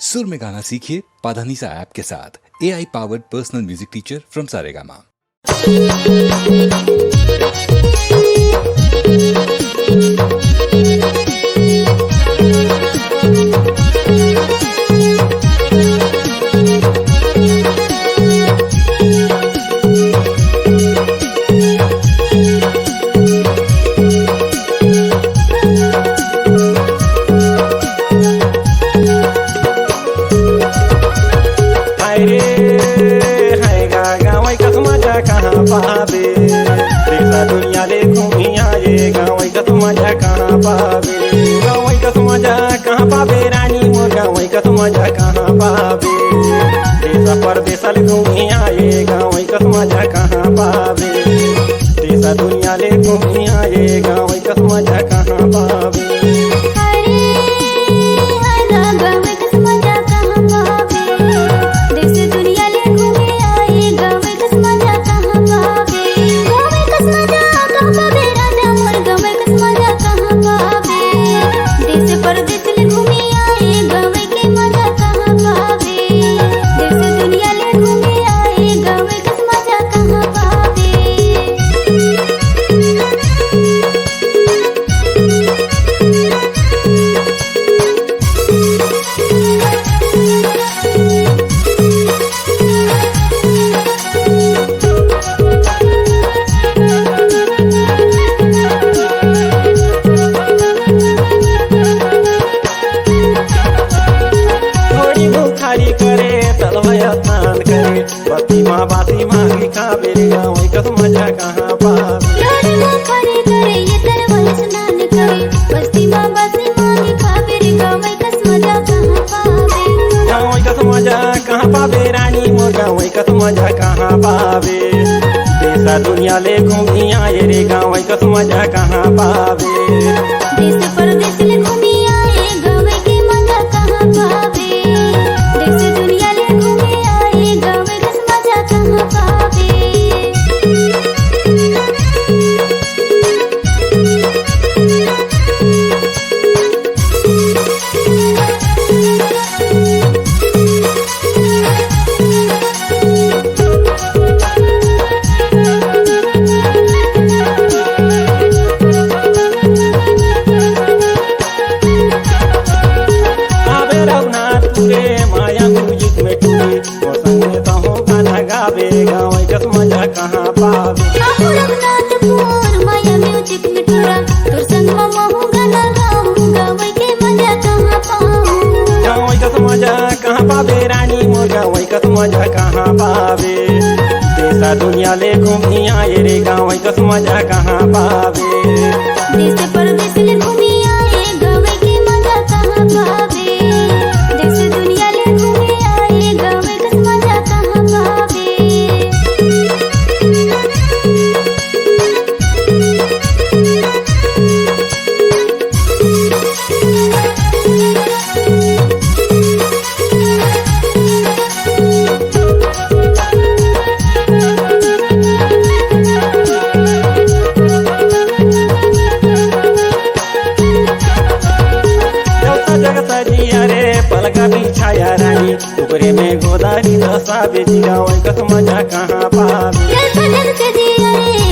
सुर में गाना सीखिए पाधानीसा ऐप के साथ। AI powered personal music teacher from Saregama. पावे देशा दुनिया ले घूमी आए गाँव कस मजा कहाँ पावे गाँव कस मजा कहाँ पावे रानी मोर गाँव कस मजा कहाँ पावे देशा परदेशा ले घूमी आए गाँव कस मजा कहाँ पावे देशा दुनिया ले घूमी आए गाँव कस मजा कहाँ पावे। करे तलवया स्नान करे बस्ती माँ बासी मांगी खावे गाँव कस मजा कहाँ पावे ये तलवया स्नान करे बस्ती माँ बासी मांगी खावे गाँव कस मजा कहाँ पावे। गाँव कस मजा कहाँ पावे रानी मोर गाँव कस मजा कहाँ पावे देशा दुनिया ले घूमी आए रे गाँव कस मजा कहाँ पावे देश परदेश ले घूमी आए गाँव के मजा कहाँ पावे देश दुनिया ले घूमी आए गाँव कस मजा कहाँ पावे। माया म्यूजिक में टूटे संगे तो गाना गावे गाँव कस मजा कहाँ पावे। रघुनाथपुर माया म्यूजिक में टूरा तोर संग महू गाना गाऊं गाँव के मजा कहाँ पाऊं। गाँव कस मजा कहाँ पावे रानी मोर गाँव कस मजा कहाँ पावे देशा दुनिया ले घूमी आए रे गाँव कस मजा कहाँ पावे देश परदेश ले घूमी आए गाँव के मजा कहाँ पावे देश दुनिया ले घूमी आए गाँव कस मजा कहाँ पावे। अरे पलका बिछाया रानी ऊपरे में गोदारी दशा बेची गाँव कस मजा कहाँ पावे।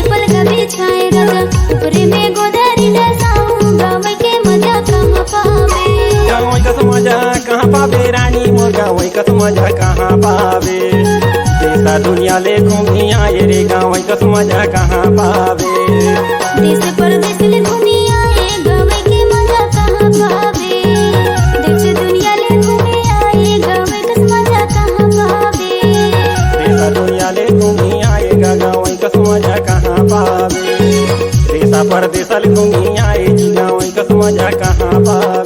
पलका बिछाए राजा ऊपरे में गोदारी दशाऊं गाँव के मजा कहाँ पावे। गाँव कस मजा कहाँ पावे रानी मोर गाँव कस मजा कहाँ पावे देशा दुनिया ले घूमी आए रे गाँव कस मजा कहाँ पावे देश परदेश ले घूमी आए गाँव के मजा कहाँ पावे देश दुनिया ले घूमी आए गाँव कस मजा कहाँ पावे। देशा दुनिया ले घूमी आएगा गाँव कस मजा कहाँ पावे देशा परदेश ले घूमी आए जी गाँव कस मजा कहाँ पावे।